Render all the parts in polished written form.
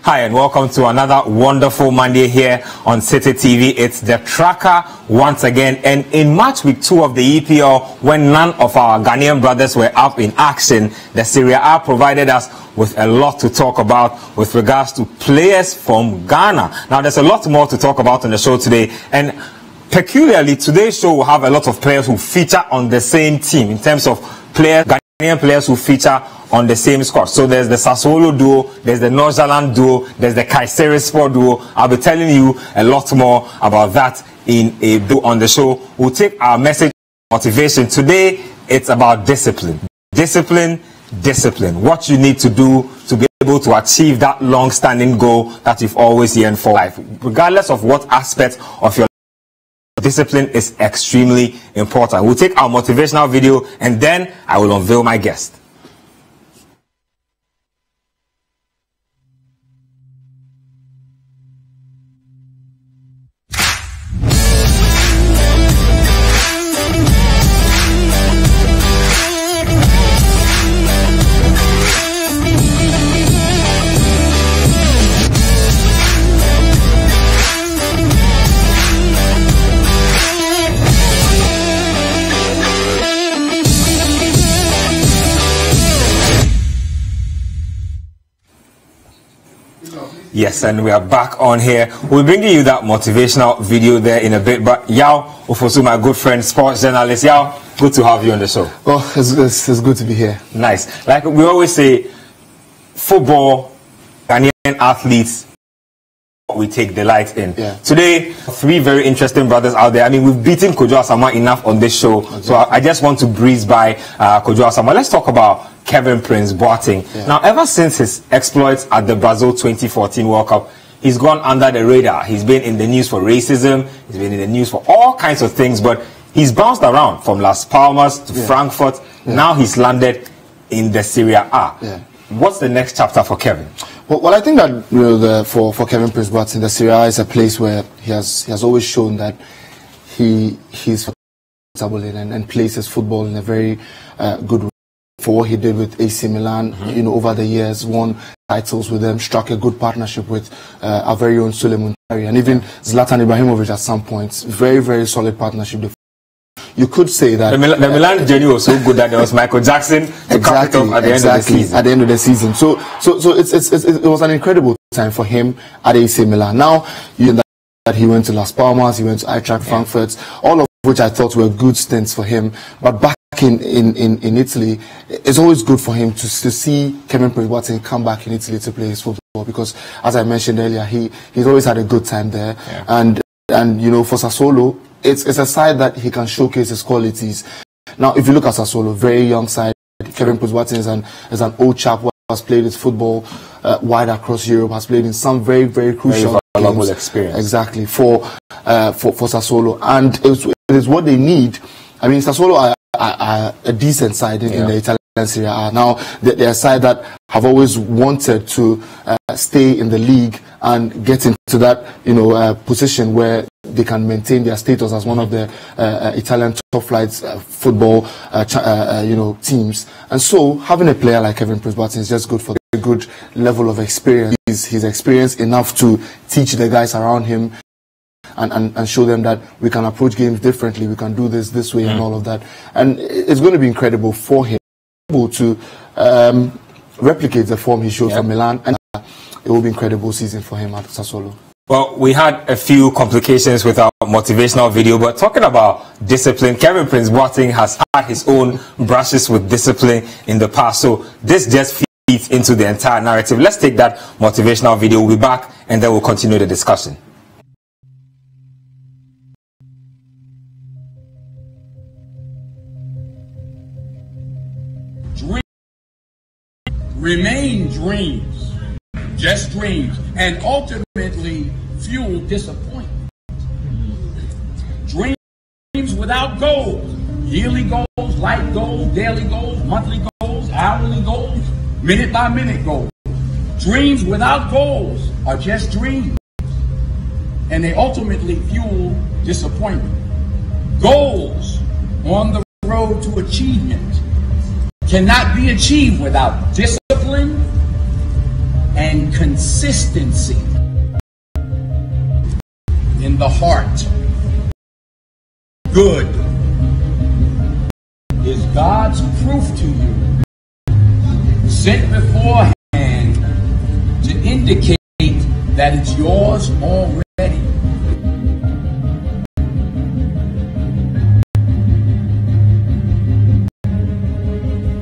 Hi and welcome to another wonderful Monday here on Citi TV. It's the tracker once again, and in match week 2 of the EPL, when none of our Ghanaian brothers were up in action, the Serie A provided us with a lot to talk about with regards to players from Ghana. Now there's a lot more to talk about on the show today, and peculiarly today's show will have a lot of players who feature on the same team in terms of players, Ghanaian players who feature on the same squad. So there's the Sassuolo duo, there's the Northern duo, there's the Kayserispor duo. I'll be telling you a lot more about that in a bit on the show. We'll take our message motivation. Today, it's about discipline. Discipline, discipline. What you need to do to be able to achieve that long-standing goal that you've always yearned for life. Regardless of what aspect of your life, discipline is extremely important. We'll take our motivational video and then I will unveil my guest. Yes, and we are back on here. We'll bring you that motivational video there in a bit. But Yao Ofosu, my good friend, sports journalist. Yao, good to have you on the show. Oh, it's good to be here. Nice. Like we always say, football, Ghanaian athletes, we take delight in. Yeah. Today, 3 very interesting brothers out there. I mean, we've beaten Kojo Asamoah enough on this show, okay. So I just want to breeze by Kojo Asamoah. Let's talk about Kevin Prince Boateng. Yeah. Now, ever since his exploits at the Brazil 2014 World Cup, he's gone under the radar. He's been in the news for racism, he's been in the news for all kinds of things, but he's bounced around from Las Palmas to Frankfurt. Yeah. Now he's landed in the Serie A. Yeah. What's the next chapter for Kevin? Well, I think that for Kevin Prince Boateng, the Serie A is a place where he has always shown that he's comfortable in and plays his football in a very good way. For what he did with AC Milan, over the years, won titles with them, struck a good partnership with our very own Suleiman Tari, and even Zlatan Ibrahimovic at some points. Very, very solid partnership. You could say that the Milan journey was so good that there was Michael Jackson to cap it off at the end of the season. At the end of the season, so it was an incredible time for him at AC Milan. Now that he went to Las Palmas, he went to Eintracht Frankfurt, all of which I thought were good stints for him. But back in Italy, it's always good for him to see Kevin Prince Boateng come back in Italy to play his football, because as I mentioned earlier, he's always had a good time there. Yeah. And for Sassuolo, it's a side that he can showcase his qualities. Now, if you look at Sassuolo, very young side, Kevin Prince Boateng is an old chap who has played his football wide across Europe, has played in some very, very crucial valuable experience. Exactly, for Sassuolo, and it is what they need. I mean, Sassuolo are a decent side in the Italian Serie A. Now, they're a side that have always wanted to stay in the league and get into that position where they can maintain their status as one of the Italian top flight football teams. And so having a player like Kevin Prince Boateng is just good for a good level of experience. He's experienced enough to teach the guys around him and show them that we can approach games differently, we can do this way and all of that. And it's going to be incredible for him to replicate the form he showed for Milan, and it will be an incredible season for him at Sassuolo. Well, we had a few complications with our motivational video, but talking about discipline, Kevin Prince Boateng has had his own brushes with discipline in the past, so this just feeds into the entire narrative. Let's take that motivational video. We'll be back and then we'll continue the discussion. Remain dreams, just dreams, and ultimately fuel disappointment. Dreams without goals, yearly goals, life goals, daily goals, monthly goals, hourly goals, minute by minute goals. Dreams without goals are just dreams, and they ultimately fuel disappointment. Goals on the road to achievement cannot be achieved without discipline and consistency in the heart. Good is God's proof to you, sent beforehand to indicate that it's yours already.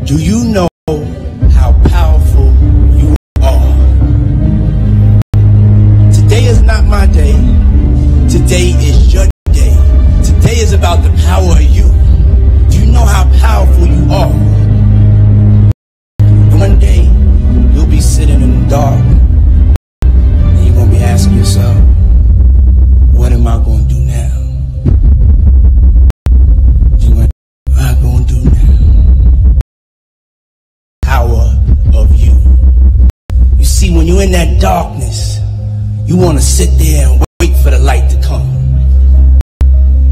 Do you know how powerful you are? Today is not my day. Today is your day. Today is about the power of you. Do you know how powerful you are? And one day, you'll be sitting in the dark, and you're going to be asking yourself, what am I going to do now? What am I going to do now? Power of you. You see, when you're in that darkness, you want to sit there and wait for the light to come.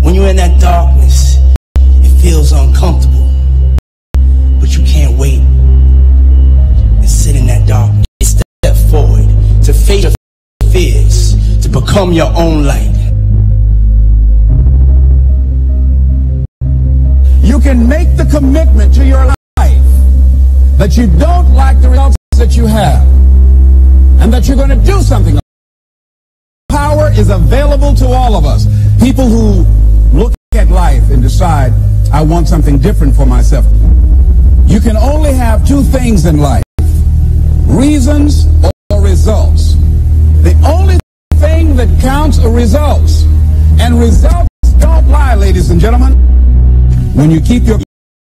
When you're in that darkness, it feels uncomfortable, but you can't wait and sit in that darkness. Step forward to face your fears, to become your own light. You can make the commitment to your life that you don't like the results that you have, and that you're going to do something. Power is available to all of us. People who look at life and decide, I want something different for myself. You can only have two things in life: reasons or results. The only thing that counts are results. And results don't lie, ladies and gentlemen. When you keep your...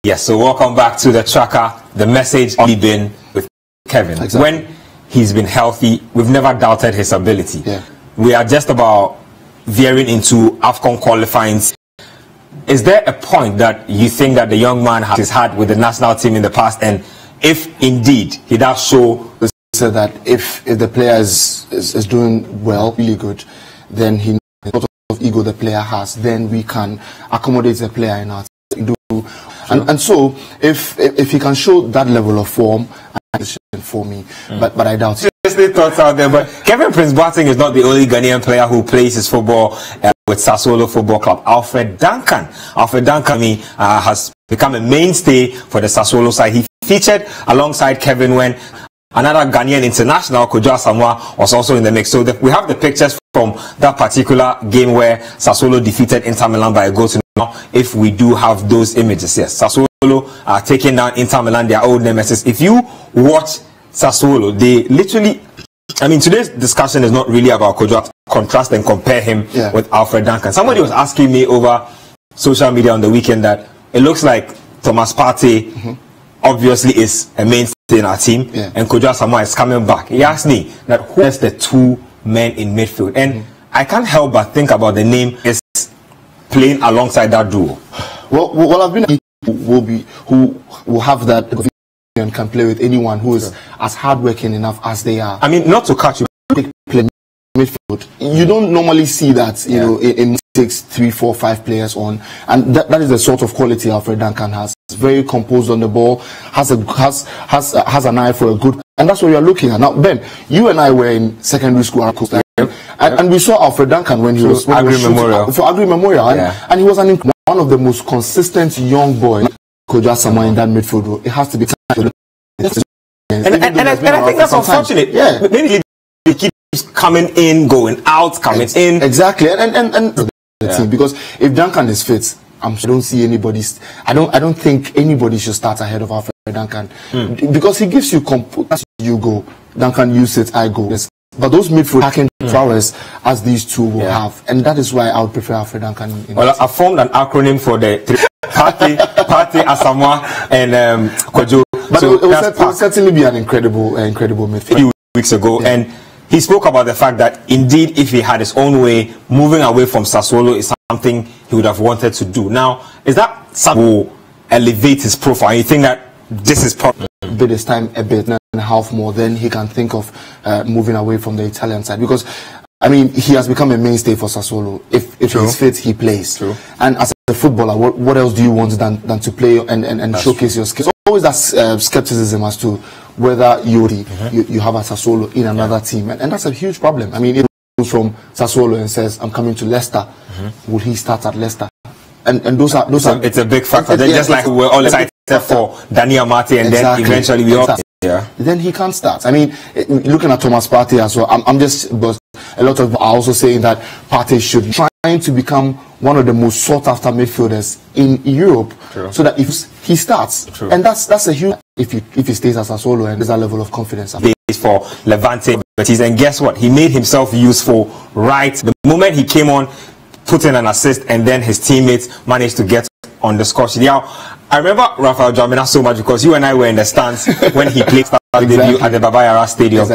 Yes, so welcome back to the tracker. The message only been with Kevin. Exactly. When he's been healthy, we've never doubted his ability. Yeah. We are just about veering into AFCON qualifying. Is there a point that you think that the young man has had with the national team in the past, and if indeed he does show So that if the player is doing well, really good, then he knows what sort of ego the player has, then we can accommodate the player in our team. And so if he can show that level of form, for me, but I doubt it. Thoughts out there, but Kevin Prince Boateng is not the only Ghanaian player who plays his football with Sassuolo Football Club. Alfred Duncan has become a mainstay for the Sassuolo side. He featured alongside Kevin when another Ghanaian international, Kojo Asamoah, was also in the mix. So we have the pictures from that particular game where Sassuolo defeated Inter Milan by a goal to nil. If we do have those images, yes, Sassuolo are taking down Inter Milan, their old nemesis. If you watch Sassuolo, they literally, I mean, today's discussion is not really about Kojo. Contrast and compare him with Alfred Duncan. Somebody was asking me over social media on the weekend that it looks like Thomas Partey obviously is a mainstay in our team, and Kojo Asamoah is coming back. He asked me that who is the two men in midfield, and I can't help but think about the name is playing alongside that duo. Well, I've been who will have that and can play with anyone who is as hardworking enough as they are. I mean, not to catch you, play midfield. You don't normally see that, you know, in 6, 3, 4, 5 players on, and that is the sort of quality Alfred Duncan has. He's very composed on the ball, has an eye for a good, and that's what you're looking at. Now, Ben, you and I were in secondary school, and we saw Alfred Duncan when he was Agri Memorial. For Agri Memorial, and he was one of the most consistent young boys. Kojo Asamoah in that midfield role. It has to be. And I think that's unfortunate. Yeah, maybe he keeps coming in, going out, coming in. Exactly, and the team, because if Duncan is fit, I don't see anybody. I don't think anybody should start ahead of Alfred Duncan because he gives you you go. Duncan, you sit, I go. But those midfield hacking prowess as these two will have, and that is why I would prefer Alfred Duncan. Well, I formed an acronym for the Partey, Asamoah, and Kojo. But so it will certainly be an incredible midfield. A few weeks ago, and he spoke about the fact that indeed, if he had his own way, moving away from Sassuolo is something he would have wanted to do. Now, is that something that will elevate his profile? You think that this is probably this time a bit and a half more, then he can think of moving away from the Italian side, because I mean he has become a mainstay for Sassuolo. If he's fit, he plays. And as a footballer, what else do you want than to play and showcase your skills? Always that skepticism as to whether you have a Sassuolo in another team, and that's a huge problem. I mean, if he goes from Sassuolo and says, I'm coming to Leicester, will he start at Leicester? And those are it's a big factor. Just like we're all excited for Daniel Mate, and then eventually we all then he can't start. I mean, looking at Thomas Partey as well, but a lot of people are also saying that Partey should trying to become one of the most sought after midfielders in Europe. So that if he starts, and that's a huge if he stays as a solo, and there's a level of confidence for Levante. And guess what? He made himself useful right the moment he came on, put in an assist, and then his teammates managed to get on the score sheet. I remember Rafael Jamina so much because you and I were in the stands when he played debut at the Baba Yara Stadium.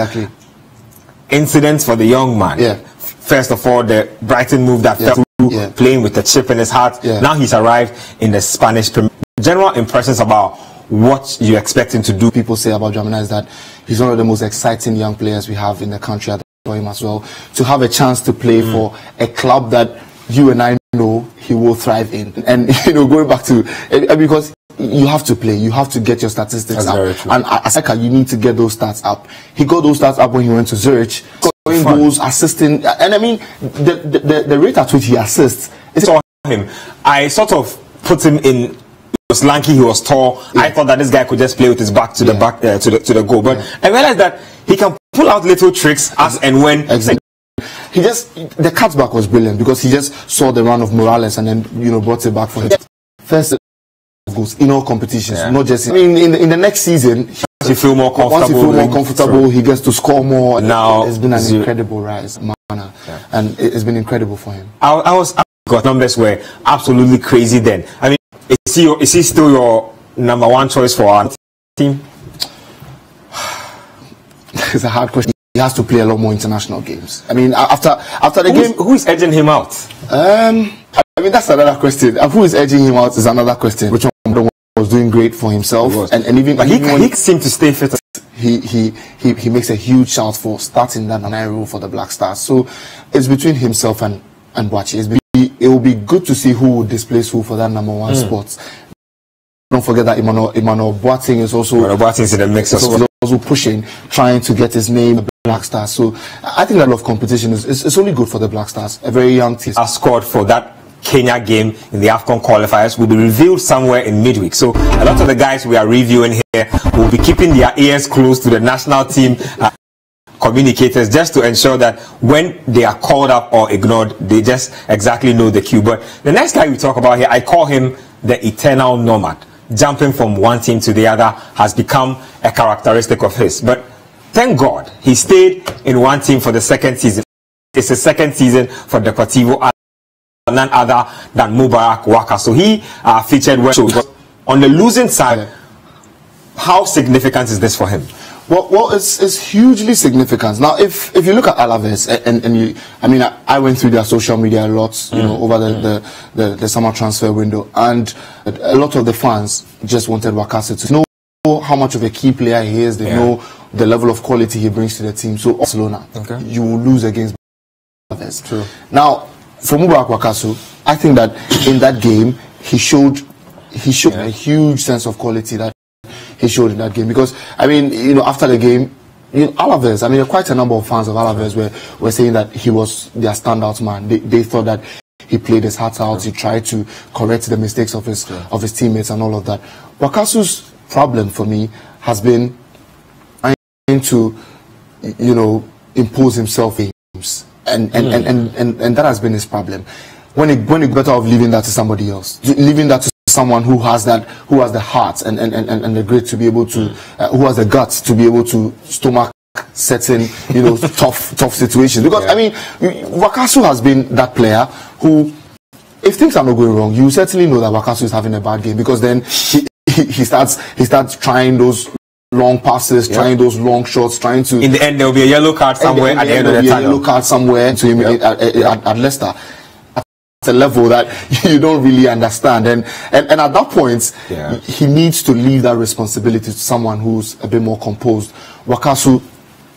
Incidents for the young man. First of all, the Brighton move that fell through, playing with a chip in his heart. Now he's arrived in the Spanish Premier. General impressions about what you expect him to do. People say about Jamina is that he's one of the most exciting young players we have in the country for him as well. To have a chance to play for a club that you and I know he will thrive in, and going back to because you have to play, you have to get your statistics up, and as a you need to get those stats up. He got those stats up when he went to Zurich, scoring goals, assisting, and I mean the rate at which he assists. It's on him. I sort of put him in. He was lanky, he was tall. I thought that this guy could just play with his back to the back to the goal, but I realized that he can pull out little tricks as and when. He just, the cutback was brilliant because he just saw the run of Morales and then brought it back for him. First goals in all competitions, not just in the next season. You feel more comfortable. He gets to score more. Now it's been an incredible rise, and it's been incredible for him. Got numbers were absolutely crazy then. I mean, is he still your number one choice for our team? It's a hard question. He has to play a lot more international games. I mean, after the game, who is edging him out? I mean, that's another question. Who is edging him out is another question. Which one was doing great for himself, and even but he seemed to stay fit. He makes a huge shout for starting that role for the Black Stars. So it's between himself and Boachi. It will be good to see who will displace who for that number one spot. Don't forget that Emmanuel Boateng is also in the mix as well. Also pushing, trying to get his name, Black Stars. So I think that level of competition is only good for the Black Stars. A very young team. Scored for that Kenya game in the AFCON qualifiers will be revealed somewhere in midweek. So a lot of the guys we are reviewing here will be keeping their ears close to the national team communicators just to ensure that when they are called up or ignored, they just exactly know the cue. But the next guy we talk about here, I call him the eternal nomad. Jumping from one team to the other has become a characteristic of his. But thank God he stayed in one team for the second season. It's the second season for Deportivo, none other than Mubarak Waka. So he featured well. But on the losing side, how significant is this for him? Well, it's hugely significant. Now, if you look at Alaves, I went through their social media a lot, over the summer transfer window, and a lot of the fans just wanted Wakaso to know how much of a key player he is. They know the level of quality he brings to the team. So, Barcelona, you will lose against Alaves. True. Now, for Mubarak Wakaso, I think that in that game he showed a huge sense of quality that he showed in that game, because after the game, Alaves, quite a number of fans of Alaves were saying that he was their standout man. They thought that he played his heart out. He tried to correct the mistakes of his teammates and all of that. Wakaso's problem for me has been trying to impose himself in games, and that has been his problem. When he better off leaving that to somebody else, leaving that to someone who has the heart and the grit to be able to, who has the guts to be able to stomach certain tough situations. Because Wakaso has been that player who, if things are not going wrong, you certainly know that Wakaso is having a bad game, because then he starts trying those long passes, trying those long shots, trying to. In the end, there will be a yellow card somewhere at the end of the tunnel. A yellow card somewhere to him at Leicester. A level that you don't really understand, and at that point he needs to leave that responsibility to someone who's a bit more composed. Wakaso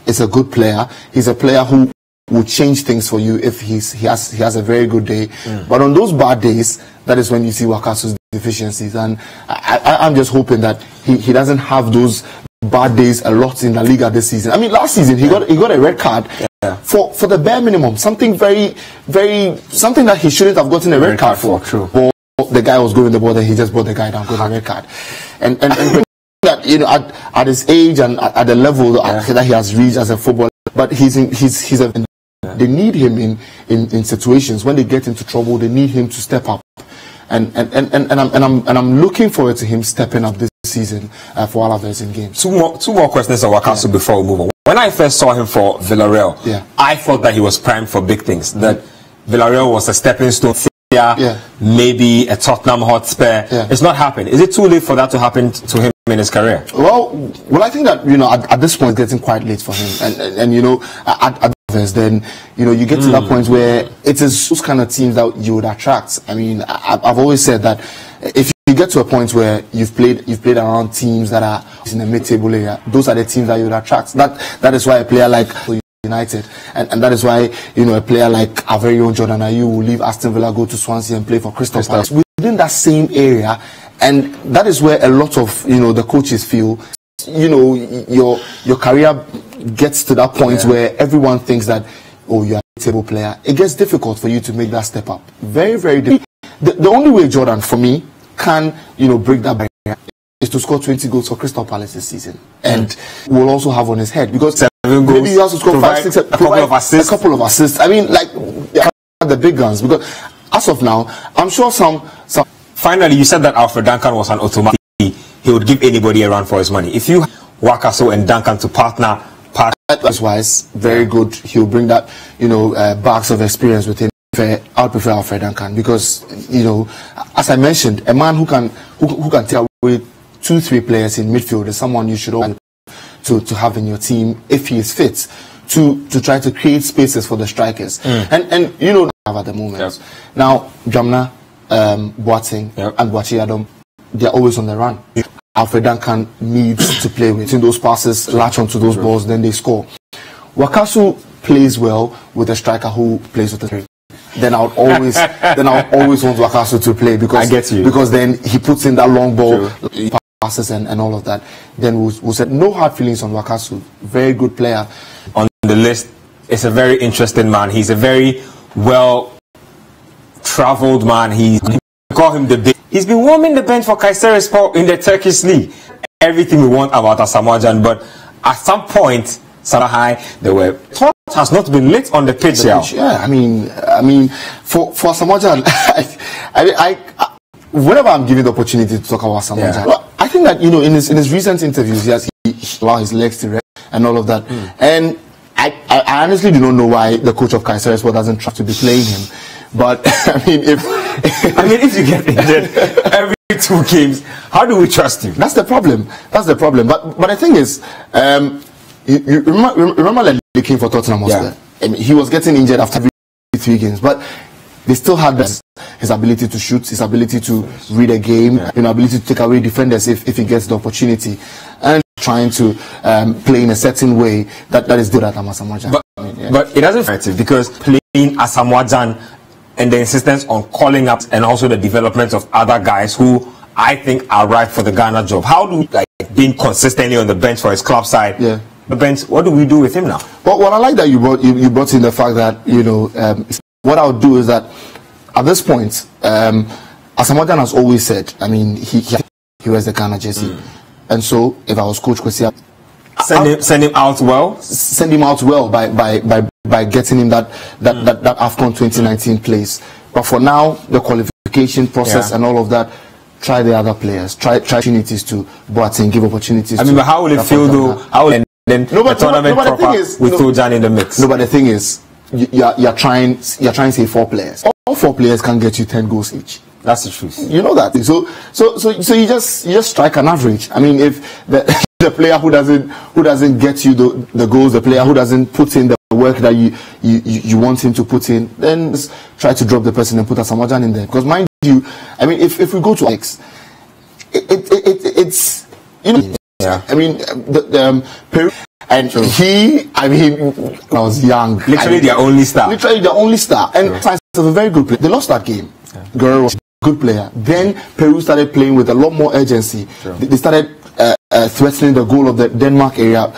is a good player. He's a player who will change things for you if he has a very good day. But on those bad days, that is when you see Wakaso's deficiencies, and I'm just hoping that he doesn't have those bad days a lot in La Liga this season. I mean, last season he got a red card for the bare minimum, something something that he shouldn't have gotten a red card for. True. Or the guy was going the ball, then he just brought the guy down, got a red card, and that, you know, at his age and at the level that he has reached as a footballer, but they need him in situations when they get into trouble. They need him to step up, and I'm looking forward to him stepping up this season for all of us in games. Two more questions on Wakaso before we move on. When I first saw him for Villarreal, I thought that he was primed for big things. That Villarreal was a stepping stone. Maybe a Tottenham Hotspur. It's not happened. Is it too late for that to happen to him in his career? Well, I think that, you know, at this point it's getting quite late for him, and you know, at then, you know, you get to that point where it is those kind of teams that you would attract. I mean, I've always said that if you get to a point where you've played around teams that are in the mid-table area, those are the teams that you would attract. That is why a player like United, and that is why, you know, a player like our very own Jordan Ayew will leave Aston Villa, go to Swansea and play for Crystal Palace within that same area. And that is where a lot of, you know, the coaches feel, you know, your career gets to that point where everyone thinks that, oh, you're a table player. It gets difficult for you to make that step up. Very, very difficult. The only way Jordan, for me, can, you know, break that barrier is to score 20 goals for Crystal Palace this season. And will also have on his head, because 7 goals, maybe he has to score 5, 6, a couple of assists. I mean, like the big guns, because as of now, I'm sure some. Finally, you said that Alfred Duncan was an automatic. He would give anybody a run for his money. If you Wakaso and Duncan to partner wise, very good. He'll bring that, you know, bags of experience with him. I would prefer Alfred Duncan, because, you know, as I mentioned, a man who can take away 2-3 players in midfield is someone you should always to have in your team if he is fit, to try to create spaces for the strikers. And you know, at the moment now, Jamna, Boateng and Boachi Adam, they're always on the run. Alfred Duncan needs to play with those passes, latch onto those balls, then they score. Wakaso plays well with a striker who plays with the. Then I would always want Wakaso to play, because I get you. Because then he puts in that long ball passes and all of that. Then we'll say no hard feelings on Wakaso. Very good player. On the list, it's a very interesting man. He's a very well traveled man. We call him the big. He's been warming the bench for Kayserispor in the Turkish league. Everything we want about Asamoah, but at some point, Sarahai, thought has not been lit on the pitch. Yeah, I mean, for Asamoah, I whenever I'm given the opportunity to talk about Asamoah, I think that, you know, in his recent interviews, he allowed his legs to rest and all of that, and I honestly do not know why the coach of Kayserispor doesn't try to be playing him. But I mean, if you get injured every 2 games, how do we trust you? That's the problem. But the thing is, you remember like he came for Tottenham Hotspur. I mean, he was getting injured after every 3 games, but they still had his ability to shoot, his ability to read a game, you know, ability to take away defenders if he gets the opportunity, and trying to play in a certain way that is good at Asamoah. But it doesn't matter, because playing Asamoah and the insistence on calling up, and also the development of other guys who I think are right for the Ghana job. How do, like, being consistently on the bench for his club side? The bench. What do we do with him now? Well, I like that you brought in the fact that, you know, what I would do is that at this point, Asamoah has always said, I mean, he wears the Ghana jersey, and so if I was Coach Nketsia, send him out well. Send him out well by getting him that AFCON 2019 place. But for now, the qualification process and all of that, try the other players. Try opportunities to Boateng, give opportunities. I mean, but how will it feel though? How will then the tournament proper with Tojan in the mix? No, but the thing is, you're trying to say 4 players. All 4 players can get you 10 goals each. That's the truth. You know that. So you just strike an average. I mean, if the player who doesn't get you the goals, the player who doesn't put in the work that you want him to put in, then just try to drop the person and put Asamoah in there. Because mind you, I mean, if we go to X, it's, you know, I mean, Peru, and he, I mean, when I was young, literally their only star, and Science of a very good player. They lost that game. Guerrero was a good player. Then Peru started playing with a lot more urgency. They started threatening the goal of the Denmark area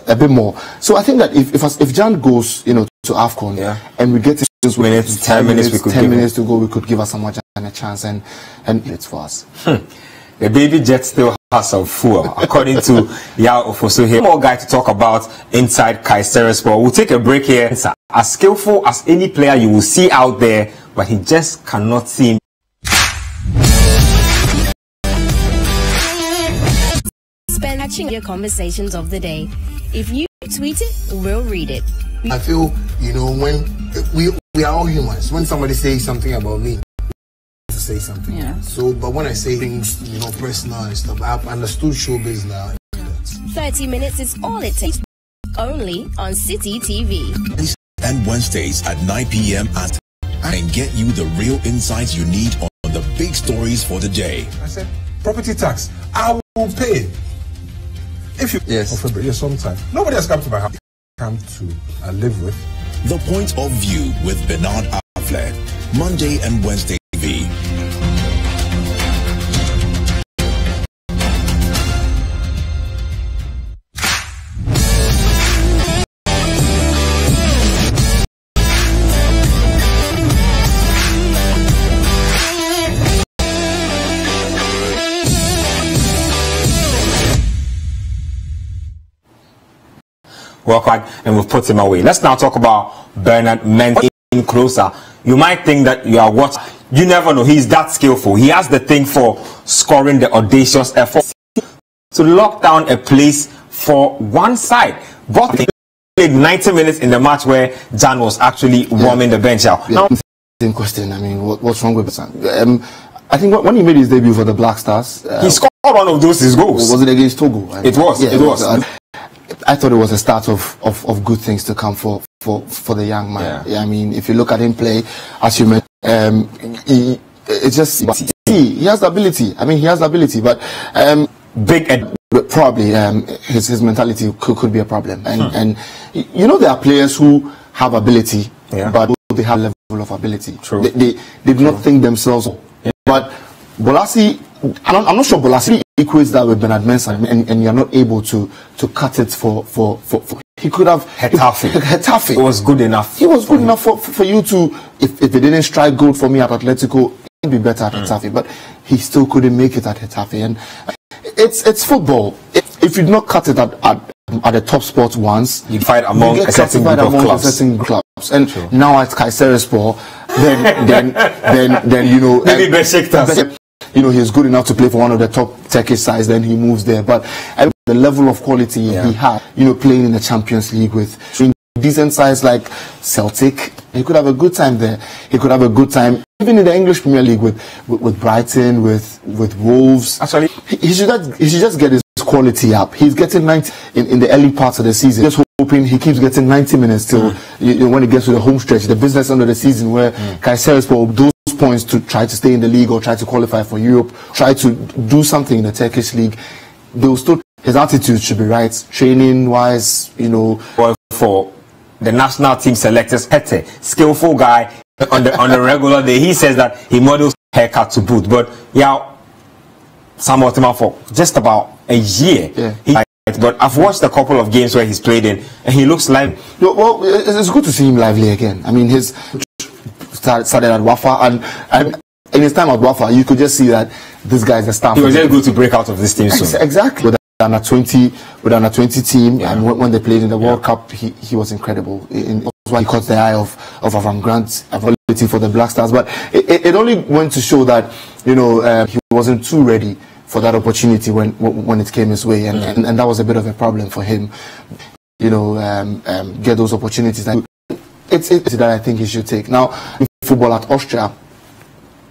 a bit more. So I think that if Jan goes, you know, to AFCON, and we get to 10 minutes to go, we could give us a chance, and it's for us. The baby jet still has some fuel, according to Yao Ofosu here. More guy to talk about inside Kayserispor. We'll take a break here. As skillful as any player you will see out there, but he just cannot seem. Spend catching your conversations of the day. If you tweet it, we'll read it. I feel, you know, when we are all humans. When somebody says something about me, to say something. So, but when I say things, you know, personal and stuff, I've understood showbiz now. 30 minutes is all it takes. Only on Citi TV. And Wednesdays at 9 p.m. and get you the real insights you need on the big stories for the day. I said, property tax, I will pay. If you sometime. Nobody has come to my house. Come to live with. The Point of View with Bernard Affleck, Monday and Wednesday TV. Welcome, and we've put him away. Let's now talk about Bernard Mendy in closer. You might think that you are what? You never know. He's that skillful. He has the thing for scoring the audacious effort to lock down a place for one side. But he played 90 minutes in the match where Jan was actually warming the bench out. Now, same question. I mean, what's wrong with Jan? I think when he made his debut for the Black Stars, he scored one of his goals. Was it against Togo? It was. It was. I thought it was a start of good things to come for the young man. I mean, if you look at him play, as you mentioned, it's just he has the ability. I mean, he has the ability, but probably his mentality could be a problem. And you know, there are players who have ability, but they have a level of ability. True. They do not think themselves. But Bolassi, I'm not sure Bolassi equates that with Bernard Mensah, and you're not able to cut it for he could have Getafe. It was good enough. He was good enough for you to, if they didn't strike gold for me at Atletico, he'd be better at Getafe, but he still couldn't make it at Getafe. And it's football. If you do not cut it at the top spot once, you fight among a certain group of clubs. And now at Kayserispor, then you know, maybe Besiktas. You know, he's good enough to play for one of the top Turkish sides, then he moves there. But the level of quality he had, you know, playing in the Champions League with decent sides like Celtic, he could have a good time there. He could have a good time even in the English Premier League with Brighton, with Wolves. Actually, he should just get his quality up. He's getting 90 in the early parts of the season. Just hoping he keeps getting 90 minutes till when he gets to the home stretch, the business end of the season, where Kayserispor those points to try to stay in the league or try to qualify for Europe, try to do something in the Turkish league. They will still, his attitude should be right, training wise, you know. Well, for the national team selectors, Hete, skillful guy on the regular day. He says that he models haircut to boot, but Samuel Tima for just about a year. But I've watched a couple of games where he's played in, and he looks lively. Well, it's good to see him lively again. I mean, his started at Wafa, and in his time at Wafa, you could just see that this guy is a star. He was just good to break out of this team soon. Exactly. With an 20 team, and when they played in the World Cup, he was incredible. That's why he caught the eye of Avram Grant's ability for the Black Stars. But it only went to show that, you know, he wasn't too ready for that opportunity when it came his way, and that was a bit of a problem for him. You know, get those opportunities. It's that I think he should take. Now, football at Austria,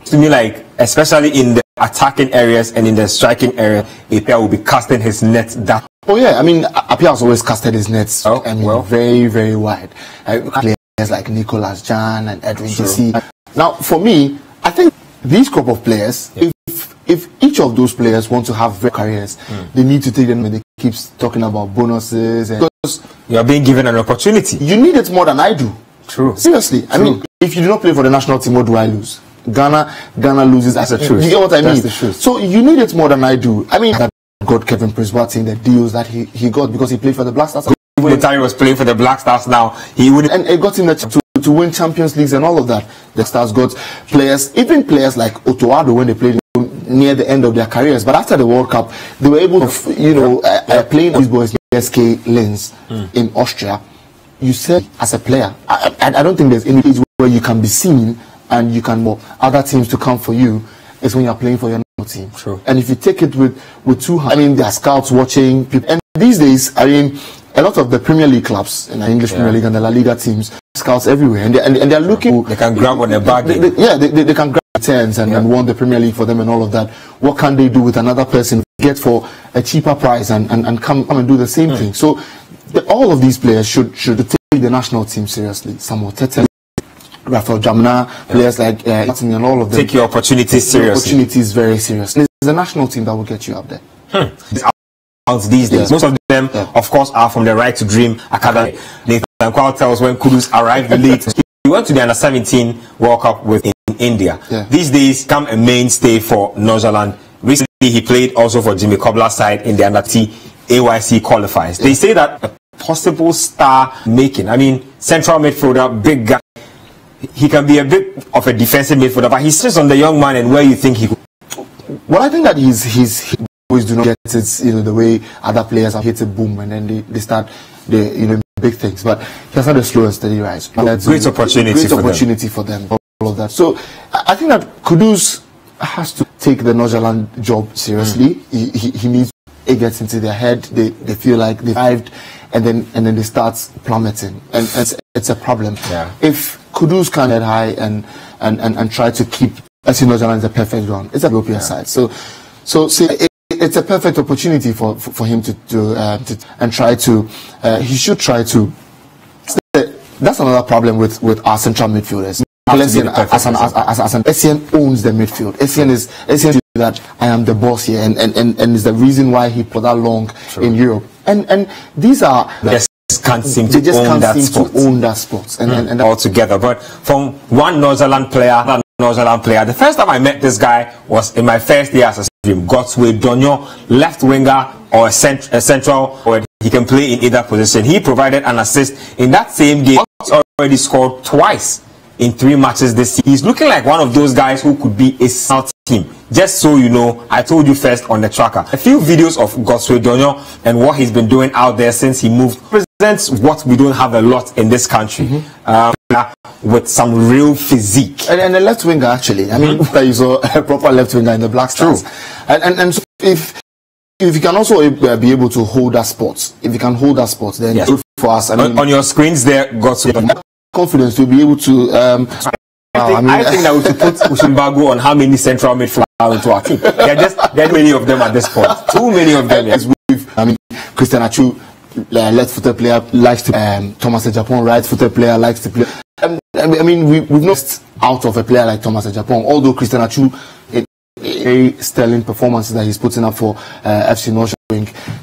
to me, like, especially in the attacking areas and in the striking area, Apia will be casting his net that. Oh yeah, I mean, Apia has always casted his nets. Very, very wide. Players like Nicolas Jan and Edwin Jesse. Now, for me, I think these group of players, if each of those players want to have great careers, they need to take them. And they keep talking about bonuses, and because you are being given an opportunity. You need it more than I do. True. Seriously. I mean, if you do not play for the national team, what do I lose? Ghana loses. That's the truth. You get what I mean? That's the truth. So you need it more than I do. I mean, that got Kevin Prince Boateng the deals that he got because he played for the Black Stars. When the time he was playing for the Black Stars now, he would, and it got him to win Champions Leagues and all of that. The Stars got players, even players like Otoado when they played near the end of their careers. But after the World Cup, they were able to, you know, playing these boys, SK Linz in Austria. You said as a player, I don't think there's any place where you can be seen and you can want other teams to come for you. Is when you're playing for your national team. True. And if you take it with 2 hands, I mean, there are scouts watching people. And these days, I mean, a lot of the Premier League clubs in the English Premier League and the La Liga teams, scouts everywhere, and they're looking. They can grab on their bag. They can grab returns and won the Premier League for them and all of that. What can they do with another person get for a cheaper price and come and do the same thing? So all of these players should take the national team seriously. Samuel Tete, Rafael Jamna, players like and all of them. Take your opportunities seriously. Opportunities very seriously. It's the national team that will get you up there. These days, most of them, of course, are from the Right to Dream Academy. Nathan Kwao tells when Kudus arrived late. He went to the Under-17 World Cup in India. These days, come a mainstay for Northern. Recently, he played also for Jimmy Cobbler's side in the Under-T AYC qualifiers. They say that a possible star making, I mean, central midfielder, big guy. He can be a bit of a defensive midfielder, but he sits on the young man and where you think he could. Well, I think that he always do not get it, you know, the way other players have hit a boom and then they start the, you know, big things. But he has had a slow and steady rise. Great opportunity for them. All of that. So I think that Kudus has to take the Northern job seriously. He needs. It gets into their head. They feel like they've arrived, and then they start plummeting, and it's a problem. If Kudus can get high and try to keep, as you know, Northern is a perfect ground. It's a European side, so it's a perfect opportunity for him to and try to. He should try to. That's another problem with our central midfielders. Essien owns the midfield. Essien is that I am the boss here, and is the reason why he put that long in Europe. And these are just can't seem to own that spot and altogether. But from one Northern player, the first time I met this guy was in my first year as a stream. Godsway Donyo, left winger or a central, or he can play in either position. He provided an assist in that same game. He's already scored twice in 3 matches this season. He's looking like one of those guys who could be a South team. Just so you know, I told you first on the tracker. A few videos of Godsway Donyo and what he's been doing out there since he moved presents what we don't have a lot in this country. With some real physique. And a left winger, actually. I mean, he's a proper left winger in the Black Stars. And so if you can also be able to hold that spot, if you can hold that spot, then good for us. I mean, on your screens there, Godsway. Confidence to be able to. I think that we should put Ushimbago on how many central midfielders are into our team. There are many of them at this point. Too many of them. Yes. I mean, Christian Achu, left-footed player, likes to. Thomas Ejapon, right-footed player, likes to play. I mean, we've not out of a player like Thomas Ejapon, although Christian Achu, a sterling performances that he's putting up for FC North.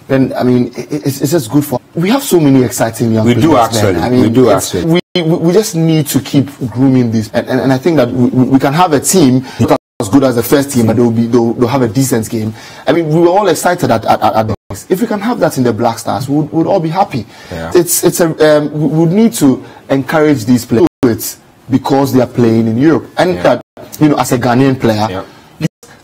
Then I mean, it's just good for. We have so many exciting young players. We do actually. We just need to keep grooming this, and I think that we can have a team not as good as the first team, but they'll have a decent game. I mean, we were all excited at the. If we can have that in the Black Stars, we'd all be happy. We would need to encourage these players because they are playing in Europe, and that, you know, as a Ghanaian player.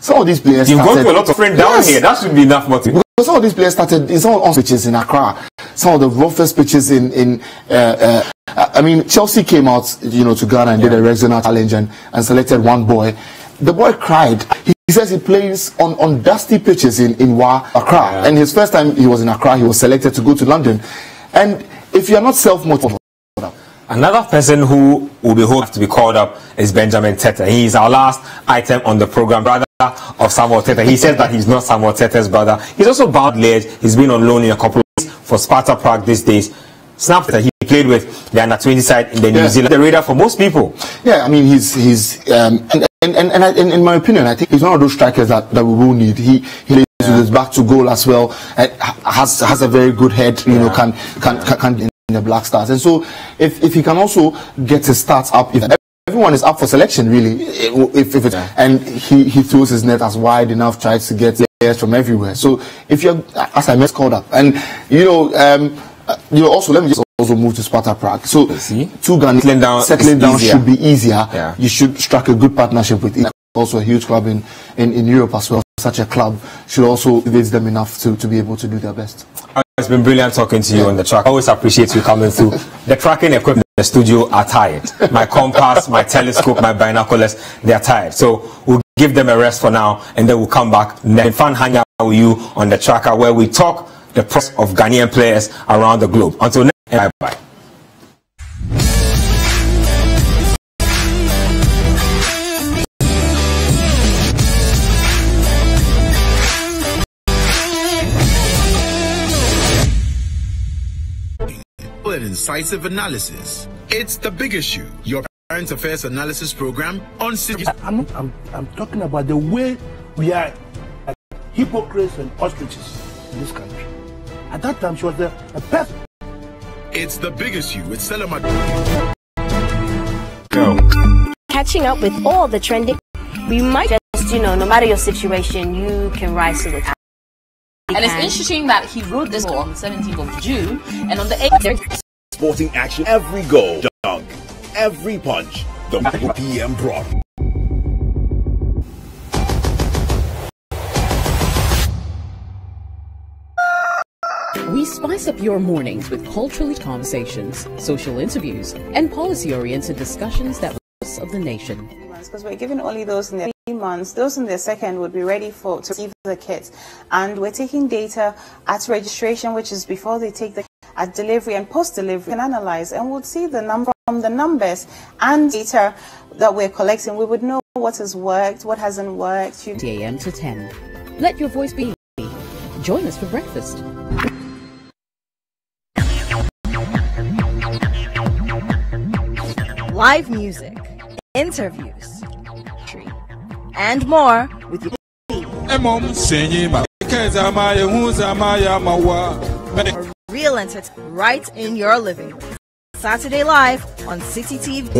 Some of these players. You've gone to a lot of friends down here. That should be enough motivation. Some of these players started in some of the pitches in Accra. Some of the roughest pitches I mean, Chelsea came out, you know, to Ghana and did a regional challenge and selected one boy. The boy cried. He says he plays on dusty pitches in Accra. And his first time he was in Accra, he was selected to go to London. And if you're not self-motivated. Another person who will be hoped to be called up is Benjamin Tete. He is our last item on the program, brother of Samuel Tete. He says that he's not Samuel Tete's brother. He's also bound ledge. He's been on loan in a couple of weeks for Sparta Prague these days. Snap that he played with the under-20 side in the New Zealand. The radar for most people. Yeah, I mean, in my opinion, I think he's one of those strikers that we will need. He plays with his back to goal as well. Has a very good head. You know, can in the Black Stars. And so if he can also get his stats up, if everyone is up for selection, really. If it's, and he throws his net as wide enough, tries to get players from everywhere. So if you're, as I mentioned, called up, and also let me just also move to Sparta Prague. So two Ghanaians settling down should be easier. Yeah. You should strike a good partnership with it. Also a huge club in Europe as well. Such a club should also motivate them enough to be able to do their best. It's been brilliant talking to you on the track. I always appreciate you coming through. The tracking equipment in the studio are tired. My compass, my telescope, my binoculars, they are tired. So we'll give them a rest for now, and then we'll come back next. Fun hanging out with you on the tracker, where we talk the process of Ghanaian players around the globe. Until next time, bye-bye. And incisive analysis. It's The Big Issue, your current affairs analysis program on Citi. I'm talking about the way we are hypocrites and ostriches in this country. At that time, she was a pest. It's The Big Issue with Selama. Go. Catching up with all the trending, we might just, no matter your situation, you can rise to the top. And it's interesting that he wrote this on the 17th of June, and on the 8th... Sporting action, every goal, dunk, every punch, the PM brought. We spice up your mornings with culturally conversations, social interviews, and policy-oriented discussions that of the nation. Because we're giving only those in their 3 months, those in their second would be ready to receive the kits, and we're taking data at registration, which is before they take the at delivery and post-delivery. We can analyze, and we'll see the number from the numbers and data that we're collecting. We would know what has worked, what hasn't worked. 8 a.m. to 10. Let your voice be. Join us for breakfast. Live music, interviews, and more with you. Real entertainment right in your living room. Saturday Live on Citi TV.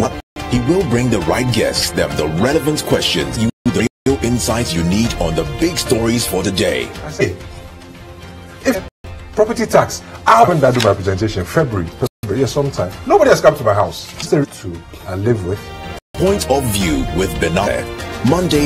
He will bring the right guests, them the relevant questions, you the real insights you need on the big stories for the day. I say, if property tax, when I do my presentation February, sometime. Nobody has come to my house. To live with. Point of View with Benale. Monday